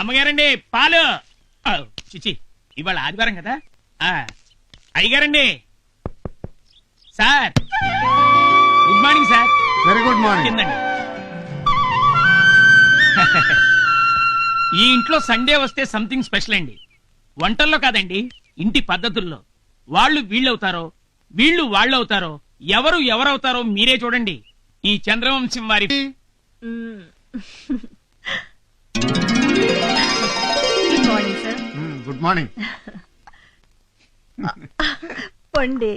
అమ్మగారండి పాలు. చిచి ఇవాళ ఆదివారం కదా. అయ్యగారండి. Sir good morning sir. Very good morning. కిందండి. ఈ ఇంట్లో సండే వస్తే సంథింగ్ స్పెషల్ అండి. వంటల్లో కాదండి, ఇంటి పద్ధతుల్లో. వాళ్ళు వీళ్ళవుతారో, వీళ్ళు వాళ్ళవుతారో, ఎవరు ఎవరవుతారో మీరే చూడండి. ఈ చంద్రవంశం వారి good morning sir. Good morning. పండి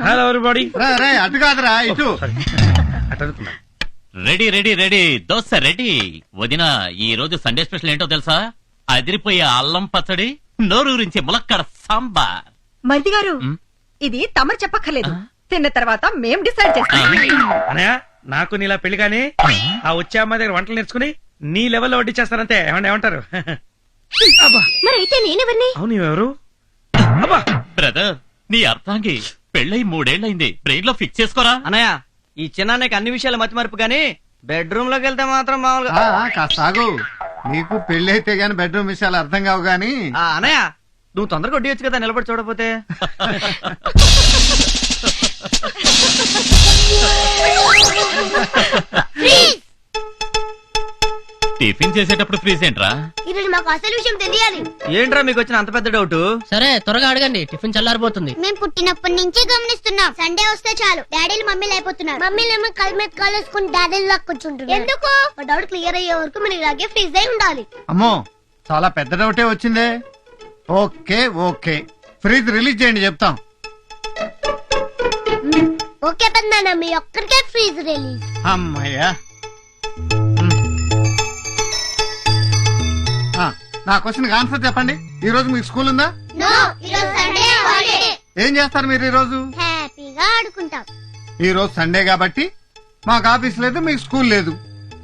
హలో ఎవరీబడీ. అటు కాదురా ఇటు. Ready ready ready dosa ready. వదిన ఈ రోజు సండే స్పెషల్ ఏంటో తెలుసా? అదిరిపోయే అల్లం పచ్చడి, నోరూరించి ములక్కడ సాంబార్. మరిది గారు, ఇది తమరు చెప్పక్కర్లేదు. తిన్న తర్వాత మేం డిసైడ్ చేస్తాం. అనయ్య నాకు నీలా పెళ్లి కానీ ఆ వచ్చే అమ్మాయి దగ్గర వంటలు నేర్చుకుని నీ లెవెల్లో వడ్డించేస్తానంతే. ఏమంటారు? మరి అయితే నేనెవరిని? అవును ఎవరు? బ్రదర్ నీ అర్థాంగి పెళ్ళై 3 ఏళ్లైంది. బ్రెయిన్ లో ఫిక్స్ చేసుకోరా. అన్నయ్య ఈ చిన్నానికి అన్ని విషయాలు మతి మరుపు గానీ బెడ్రూమ్ లోకి వెళ్తే మాత్రం మామూలుగా. కాస్త ఆగు. నీకు పెళ్లి అయితే గాని బెడ్రూమ్ విషయాలు అర్థం కావు గాని. అన్నయ్య నువ్వు తొందరగా వడ్డీయొచ్చు కదా, నిలబడి చూడపోతే. టిఫిన్ చేసేటప్పుడు ఫ్రీజ్ ఏంట్రా? ఈరోజు మాకు అసలు విషయం తెలియాలి. ఏంట్రా మీకు వచ్చిన అంత పెద్ద డౌట్? సరే త్వరగా అడగండి, టిఫిన్ చల్లారిపోతుంది. మేము పుట్టినప్పటి నుంచి గమనిస్తున్నాం, సండే వస్తే చాలు డాడీలు మమ్మీలు అయిపోతున్నారు. మమ్మీలేమో కల్ మీద కాలేసుకుని డాడీలు లాక్కొచ్చుంటున్నారు. ఎందుకు? మా డౌట్ క్లియర్ అయ్యే వరకు మనం ఇలాగే ఫ్రీజ్ అయి ఉండాలి. అమ్మో చాలా పెద్ద డౌటే వచ్చిందే. ఓకే ఓకే, ఫ్రీజ్ రిలీజ్ చేయండి చెప్తాం. ఓకే పెద్దనాన్న, మీ ఒక్కరికే ఫ్రీజ్ రిలీజ్. అమ్మయ్యా. నా క్వశ్చన్ ఆన్సర్ చెప్పండి. ఈ రోజు మీకు స్కూల్ ఉందా? నో, ఈరోజు సండే హాలిడే. ఏం చేస్తారు మీరు ఈ రోజు? హ్యాపీగా ఆడుకుంటాం. ఈ రోజు సండే కాబట్టి మాకు ఆఫీస్ లేదు, మీకు స్కూల్ లేదు.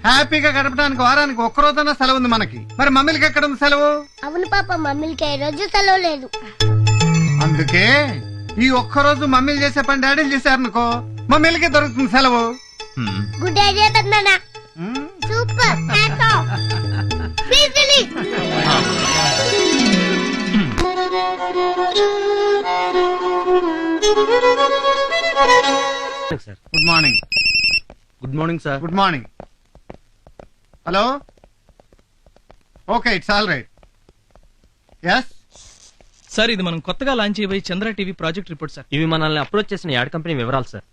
హ్యాపీగా గడపడానికి వారానికి ఒక్క రోజైనా సెలవు ఉంది మనకి. మరి మమ్మీలకి ఎక్కడ ఉంది సెలవు? అవును పాప, మమ్మీలకి ఏ రోజు సెలవు లేదు. అందుకే ఈ ఒక్క రోజు మమ్మీలు చేసే పని డాడీలు చేశారనుకో, మమ్మీలకి దొరుకుతుంది సెలవు. గుడ్ ఐడియా పెద్దనాన్న. Super. Hats off. Please release. Sir good morning. Good morning sir. Good morning. Hello. Okay, it's all right. Yes. Sir ఇది మనం కొత్తగా లాంచ్ చేయబోయే Chandra TV project report sir. ఇవి మనల్ని అప్రోచ్ చేసిన యాడ్ కంపెనీ వివరాలు సార్.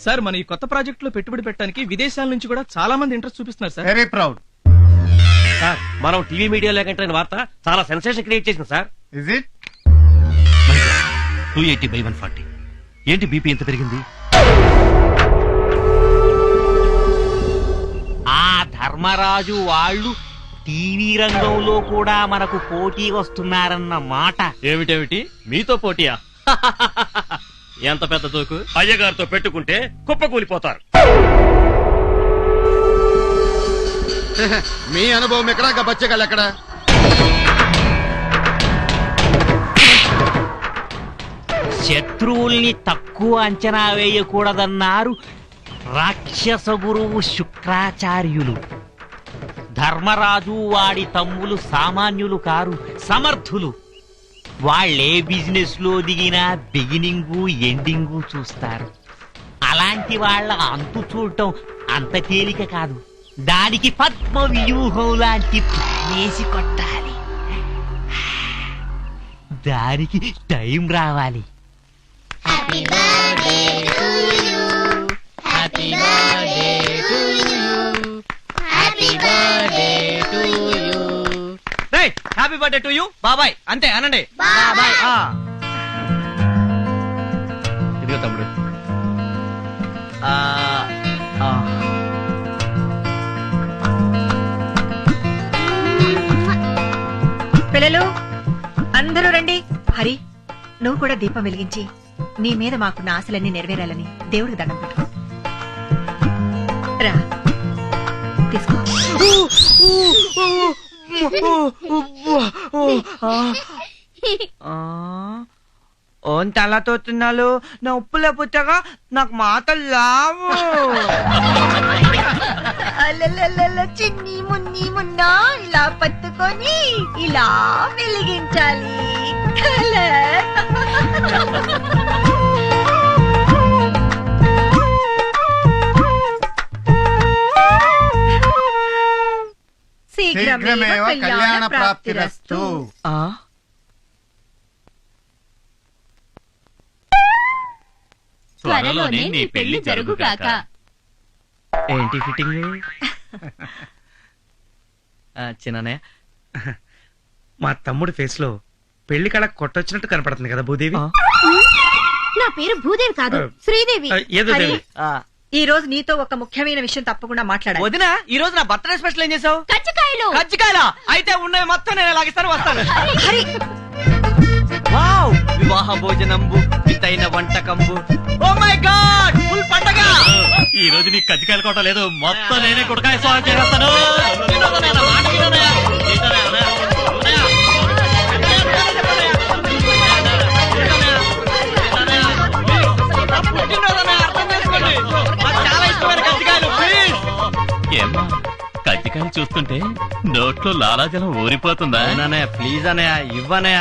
సార్ మన ఈ కొత్త ప్రాజెక్ట్ లో పెట్టుబడి పెట్టడానికి విదేశాల నుంచి కూడా చాలా మంది ఇంట్రెస్ట్ చూపిస్తున్నారు సార్. Very proud. సార్ మనం టీవీ మీడియా లేకంటే వార్త చాలా సెన్సేషన్ క్రియేట్ చేసింది సార్. Is it? 280/140. ఏంటి బీపీ ఎంత పెరిగింది? ఆ ధర్మరాజు వాళ్ళు టీవీ రంగంలో కూడా మనకు పోటీ వస్తున్నారన్న మాట. ఏమిటేమిటి మీతో పోటీయా? ఎంత పెద్ద దోకు. అయ్యగారితో పెట్టుకుంటే కుప్పకూలిపోతారు. మీ అనుభవం ఎక్కడ, బచ్చగాళ్ళు ఎక్కడ? శత్రువుల్ని తక్కువ అంచనా వేయకూడదన్నారు రాక్షస గురువు శుక్రాచార్యులు. ధర్మరాజు వాడి తమ్ములు సామాన్యులు కారు, సమర్థులు. వాళ్ళే బిజినెస్ లో దిగినా బిగినింగు ఎండింగు చూస్తారు. అలాంటి వాళ్ళ అంతు చూడటం అంత తేలిక కాదు. దానికి పద్మ వ్యూహం లాంటి ప్లానేసి కొట్టాలి. దానికి టైం రావాలి. Happy birthday to you happy birthday to you happy birthday to you. Happy birthday to you బాబాయ్. అంతే అనండి. బాబాయ్. ఇదిగో తమ్ముడు. పిల్లలు అందరూ రండి. హరి, నువ్వు కూడా దీపం వెలిగించి నీ మీద మాకున్న ఆశలన్నీ నెరవేరాలని దేవుడికి దండం పెట్టు. రా, తీసుకో. తలతో తిన్నాలు నొప్పుల పుట్టగా నాకు మాటలు లావు. అలలలల చిన్ని మున్ని మున్నా ఇలా పట్టుకొని ఇలా వెలిగించాలి. కలర్. శీఘ్రమేవ కళ్యాణ ప్రాప్తిరస్తు. త్వరలోనే నీ పెళ్లి జరుగుగాక. ఏంటి ఫిట్టింగ్? చిన్ననే మా తమ్ముడి ఫేస్ లో పెళ్లి కళ కొట్టొచ్చినట్టు కనపడుతుంది కదా భూదేవి. నా పేరు భూదేవి కాదు, శ్రీదేవి. ఏదో హరి, దేవి. ఈ రోజు నీతో ఒక ముఖ్యమైన విషయం తప్పకుండా మాట్లాడాలి. వదినా ఈ రోజు నా బర్త్డే స్పెషల్ ఏం చేసావు? కజ్జికాయలు. కజ్జికాయలా? అయితే ఉన్నవి మొత్తం నేను లాగిస్తాను, వస్తాను. హరి, వావ్, వివాహ భోజనంబు వితైన వంటకంబు. ఓ మై గాడ్, ఫుల్ పండగ. ఈ రోజు నీకు కజ్జికాయలు కొట్ట లేదు, మొత్తం నేనే కుడకాయ స్వాగతం చేస్తాను. చాలా ఇష్టమైన కజ్జికాయలు, ప్లీజ్. ఏమ్మా, కజ్జికాయలు చూస్తుంటే నోట్లో లాలాజలం ఊరిపోతుందా? అవునన్నయ్య, ప్లీజ్ అన్నయ్య, ఇవ్వన్నయ్య.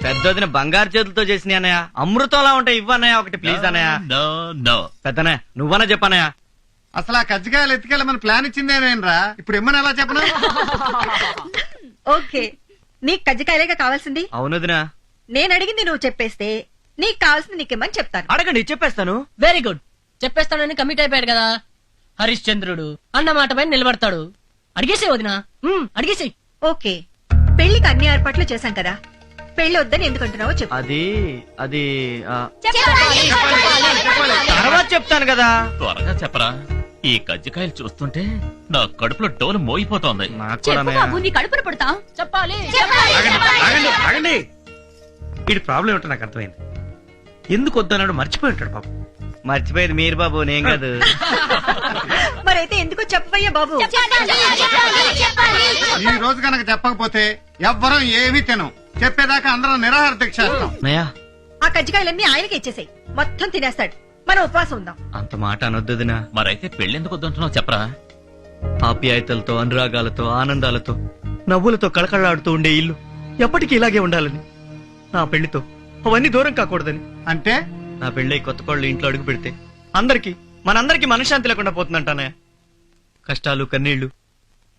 పెద్దదిన బంగారు చేతులతో చేసిన అన్నయ్య, అమృతంలా ఉంటాయి, ఇవ్వన్నయ్య ఒకటి ప్లీజ్ అన్నయ్య. No no. పెద్దనే నువ్వన్నా చెప్పన్నయ్య. అసలు ఆ కజ్జికాయలు ఎత్తుకెళ్ళమని ప్లాన్ ఇచ్చిందేనేనరా? ఇప్పుడు ఇమ్మని ఎలా చెప్పను? ఓకే, నీకు కజ్జికాయలేగా కావాల్సింది. అవునదినా. నేను అడిగింది నువ్వు చెప్పేస్తే నీకు కావాల్సింది నీకేమని చెప్తాను. అడగండి, చెప్పేస్తాను. Very good. చెప్పేస్తానని కమిట్ అయిపోయాడు కదా హరిశ్చంద్రుడు. అన్న మాట పైన నిలబడతాడు. అడిగేసే వదినా, అడిగేసే. ఓకే, పెళ్లికి అన్ని ఏర్పాట్లు చేశాం కదా, పెళ్లి వద్దని ఎందుకంటున్నావో చెప్పు. అది తర్వాత చెప్తాను కదా. త్వరగా చెప్పరా. ఈ కజ్జికాయలు చూస్తుంటే నా కడుపులో డోలు మోగిపోతోంది. నాకు కూడా అన్నయ్య. నీ కడుపున పడతా. చెప్పాలి. ఆగండి. ఇది ప్రాబ్లం ఏంటో నాకు అర్థమైంది. ఎందుకు వద్దన్నాడు మర్చిపోయి ఉంటాడు పాపం. మర్చిపోయేది మీరు బాబు, నేను కాదు. మరైతే ఎందుకు చెప్పయ్యా బాబు. ఈ రోజు కనుక చెప్పకపోతే ఎవ్వరం ఏమీ తినం. చెప్పేదాకా అందరం నిరాహార దీక్ష చేస్తాం. నయా, ఆ కజ్జికాయలన్నీ ఆయనకి ఇచ్చేసాయి, మొత్తం తినేస్తాడు. మనం ఉపవాసం ఉందాం. అంత మాట అనొద్దుదినా. మరైతే పెళ్ళెందుకు వద్దంటున్నావు చెప్పరా. ఆప్యాయతలతో, అనురాగాలతో, ఆనందాలతో, నవ్వులతో కళకళలాడుతూ ఉండే ఇల్లు ఎప్పటికీ ఇలాగే ఉండాలని, నా పెళ్లితో అవన్నీ దూరం కాకూడదని. అంటే నా పెళ్ళై కొత్త కోళ్ళు ఇంట్లో అడుగు పెడితే మనందరికీ మనశ్శాంతి లేకుండా పోతుందంటానే. కష్టాలు కన్నీళ్లు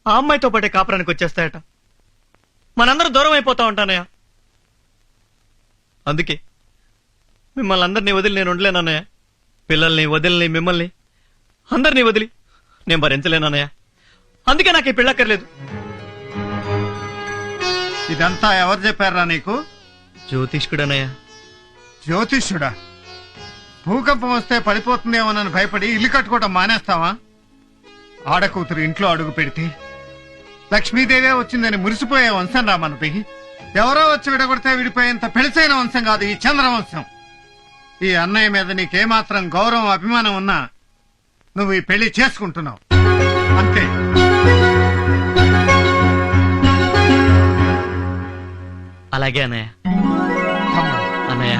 ఆ అమ్మాయితో పాటే కాపురానికి వచ్చేస్తాయట. మనందరూ దూరం అయిపోతా ఉంటానయ్య. అందుకే మిమ్మల్ని అందరినీ వదిలి నేను ఉండలేనన్నయ్య. పిల్లల్ని వదిలిని మిమ్మల్ని అందరినీ వదిలి నేను భరించలేనన్నయ్య. అందుకే నాకు ఈ పెళ్ళక్కర్లేదు. ఇదంతా ఎవరు చెప్పారా నీకు? జ్యోతిష్కుడనయ్య. జ్యోతిష్యుడా? భూకంపం వస్తే పడిపోతుందేమోనని భయపడి ఇల్లు కట్టుకోవడం మానేస్తావా? ఆడకూతురు ఇంట్లో అడుగు పెడితే లక్ష్మీదేవే వచ్చిందని మురిసిపోయే వంశం రా మనది. ఎవరో వచ్చి విడగొడితే విడిపోయేంత పెళసైన వంశం కాదు ఈ చంద్రవంశం. ఈ అన్నయ్య మీద నీకేమాత్రం గౌరవం అభిమానం ఉన్నా నువ్వు ఈ పెళ్లి చేసుకుంటున్నావు అంతే. అలాగే అన్నయ్య. తమ్ముడు, అన్నయ్య